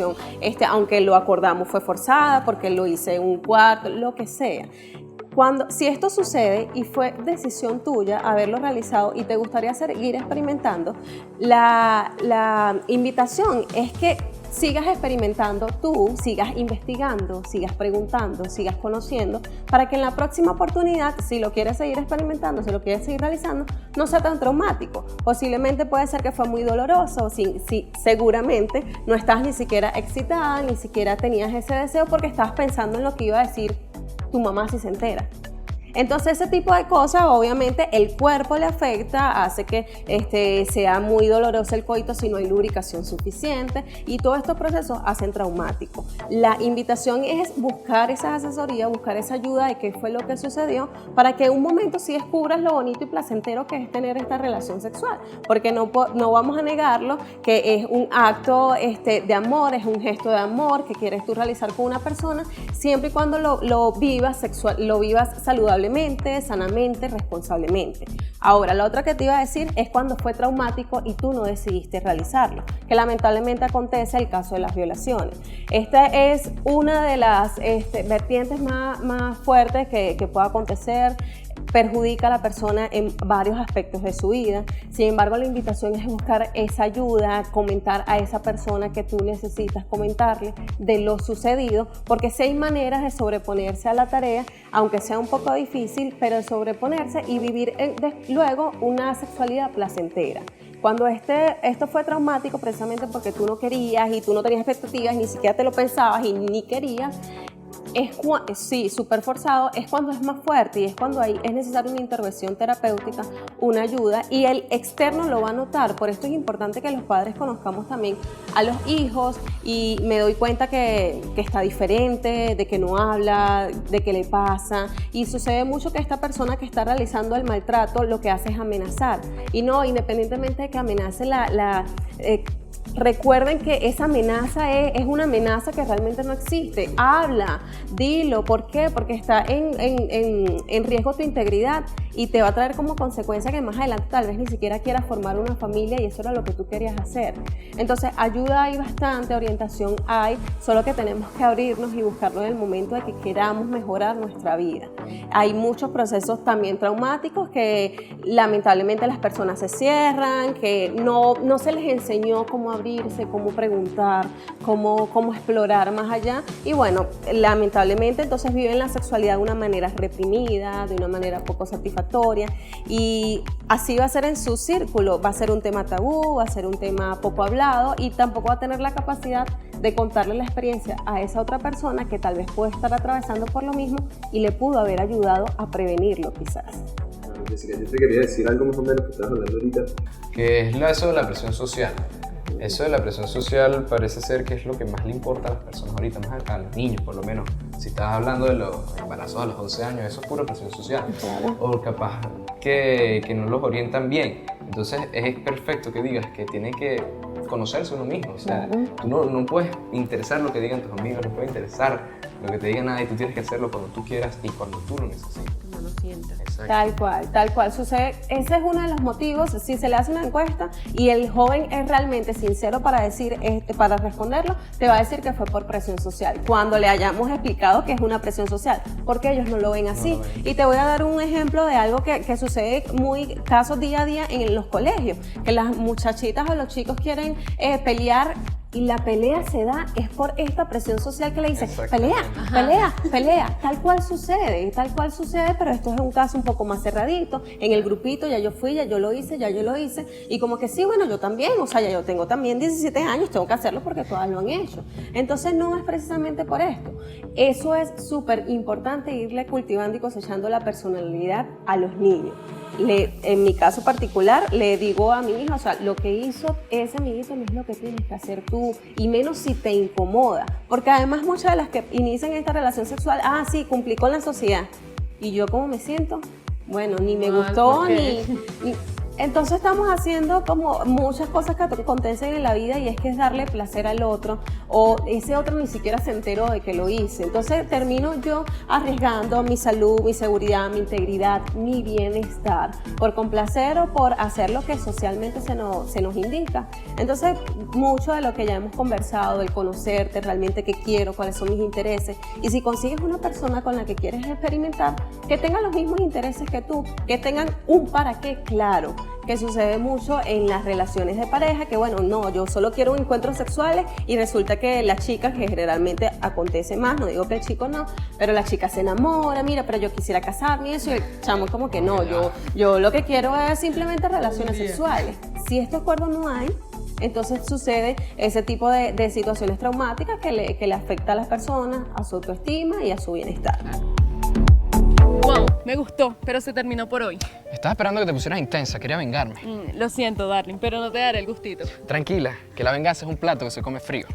aunque lo acordamos fue forzada, porque lo hice en un cuarto, lo que sea. Si esto sucede y fue decisión tuya haberlo realizado y te gustaría seguir experimentando, la invitación es que sigas experimentando tú, sigas investigando, sigas preguntando, sigas conociendo, para que en la próxima oportunidad, si lo quieres seguir experimentando, si lo quieres seguir realizando, no sea tan traumático. Posiblemente puede ser que fue muy doloroso, si seguramente no estás ni siquiera excitada, ni siquiera tenías ese deseo porque estabas pensando en lo que iba a decir tu mamá si se entera. Entonces ese tipo de cosas, obviamente el cuerpo le afecta, hace que sea muy doloroso el coito si no hay lubricación suficiente, y todos estos procesos hacen traumático. La invitación es buscar esa asesoría, buscar esa ayuda de qué fue lo que sucedió, para que en un momento sí descubras lo bonito y placentero que es tener esta relación sexual, porque no vamos a negarlo, que es un acto de amor, es un gesto de amor que quieres tú realizar con una persona, siempre y cuando lo vivas saludablemente, sanamente, responsablemente. Ahora, la otra que te iba a decir es cuando fue traumático y tú no decidiste realizarlo, que lamentablemente acontece el caso de las violaciones. Esta es una de las vertientes más fuertes que puede acontecer. perjudica a la persona en varios aspectos de su vida. Sin embargo, la invitación es buscar esa ayuda, comentar a esa persona que tú necesitas comentarle de lo sucedido, porque sí hay maneras de sobreponerse a la tarea, aunque sea un poco difícil, pero de sobreponerse y vivir luego una sexualidad placentera. Cuando esto fue traumático precisamente porque tú no querías y tú no tenías expectativas, ni siquiera te lo pensabas y ni querías, sí, súper forzado, es cuando es más fuerte y es cuando es necesaria una intervención terapéutica, una ayuda, y el externo lo va a notar. Por esto es importante que los padres conozcamos también a los hijos, y me doy cuenta que está diferente, de que no habla, de que le pasa, y sucede mucho que esta persona que está realizando el maltrato lo que hace es amenazar, y no, independientemente de que amenace recuerden que esa amenaza es una amenaza que realmente no existe. Habla, dilo. ¿Por qué? Porque está en riesgo tu integridad y te va a traer como consecuencia que más adelante tal vez ni siquiera quieras formar una familia, y eso era lo que tú querías hacer. Entonces, ayuda hay bastante, orientación hay, solo que tenemos que abrirnos y buscarlo en el momento de que queramos mejorar nuestra vida. Hay muchos procesos también traumáticos que lamentablemente las personas se cierran, que no se les enseñó cómo abrirse, cómo preguntar, cómo explorar más allá, y bueno, lamentablemente entonces viven la sexualidad de una manera reprimida, de una manera poco satisfactoria, y así va a ser en su círculo. Va a ser un tema tabú, va a ser un tema poco hablado, y tampoco va a tener la capacidad de contarle la experiencia a esa otra persona que tal vez puede estar atravesando por lo mismo y le pudo haber ayudado a prevenirlo quizás. Jessica, yo te quería decir algo más o menos que estabas hablando ahorita, que es eso de la presión social. Eso de la presión social parece ser que es lo que más le importa a las personas ahorita, más a los niños por lo menos. Si estás hablando de los embarazos a los 11 años, eso es pura presión social. Claro. O capaz que no los orientan bien. Entonces es perfecto que digas que tiene que conocerse uno mismo. O sea, claro, tú no puedes interesar lo que digan tus amigos, no puedes interesar lo que te diga nadie. Tú tienes que hacerlo cuando tú quieras y cuando tú lo necesites. No lo sientas. Tal cual sucede. Ese es uno de los motivos. Si se le hace una encuesta y el joven es realmente sincero para responderlo, te va a decir que fue por presión social, cuando le hayamos explicado que es una presión social, porque ellos no lo ven así. Y te voy a dar un ejemplo de algo que sucede casos día a día en los colegios, que las muchachitas o los chicos quieren pelear, y la pelea se da es por esta presión social que le dice pelea, tal cual sucede, pero esto es un caso un poco más cerradito, en el grupito, ya yo fui, ya yo lo hice, y como que sí, bueno, yo también, o sea, ya yo tengo también 17 años, tengo que hacerlo porque todas lo han hecho. Entonces no es precisamente por esto. Eso es súper importante, irle cultivando y cosechando la personalidad a los niños. En mi caso particular, le digo a mi hija, o sea, lo que hizo ese amiguito no es lo que tienes que hacer tú, y menos si te incomoda, porque además muchas de las que inician esta relación sexual, sí, cumplí con la sociedad, y yo ¿cómo me siento? Bueno, ni me gustó, ni entonces estamos haciendo como muchas cosas que acontecen en la vida, y es que es darle placer al otro, o ese otro ni siquiera se enteró de que lo hice. Entonces termino yo arriesgando mi salud, mi seguridad, mi integridad, mi bienestar, por complacer o por hacer lo que socialmente se nos indica. Entonces mucho de lo que ya hemos conversado, el conocerte realmente qué quiero, cuáles son mis intereses, y si consigues una persona con la que quieres experimentar, que tenga los mismos intereses que tú, que tengan un para qué claro, que sucede mucho en las relaciones de pareja, que bueno, no, yo solo quiero encuentros sexuales, y resulta que la chica, que generalmente acontece más, no digo que el chico no, pero la chica se enamora, mira, pero yo quisiera casarme, y eso, y el chamo como que no, yo lo que quiero es simplemente relaciones sexuales. Si este acuerdo no hay, entonces sucede ese tipo de situaciones traumáticas que le afecta a las personas, a su autoestima y a su bienestar. Wow, me gustó, pero se terminó por hoy. Estaba esperando que te pusieras intensa, quería vengarme. Lo siento, darling, pero no te daré el gustito. Tranquila, que la venganza es un plato que se come frío.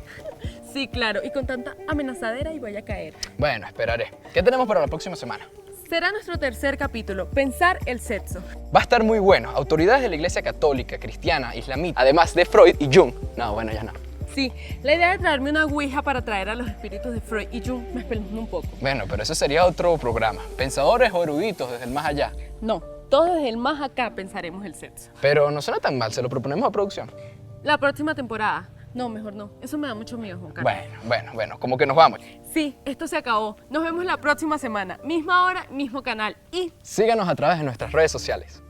Sí, claro, y con tanta amenazadera y voy a caer. Bueno, esperaré. ¿Qué tenemos para la próxima semana? Será nuestro tercer capítulo, Pensar el sexo. Va a estar muy bueno. Autoridades de la Iglesia Católica, Cristiana, Islamita, además de Freud y Jung. No, bueno, ya no. Sí, la idea de traerme una ouija para traer a los espíritus de Freud y Jung me espeluznó un poco. Bueno, pero eso sería otro programa. ¿Pensadores o eruditos desde el más allá? No, todos desde el más acá pensaremos el sexo. Pero no suena tan mal, se lo proponemos a producción. La próxima temporada. No, mejor no. Eso me da mucho miedo, Juan Carlos. Bueno, ¿cómo que nos vamos? Sí, esto se acabó. Nos vemos la próxima semana. Misma hora, mismo canal y... Síganos a través de nuestras redes sociales.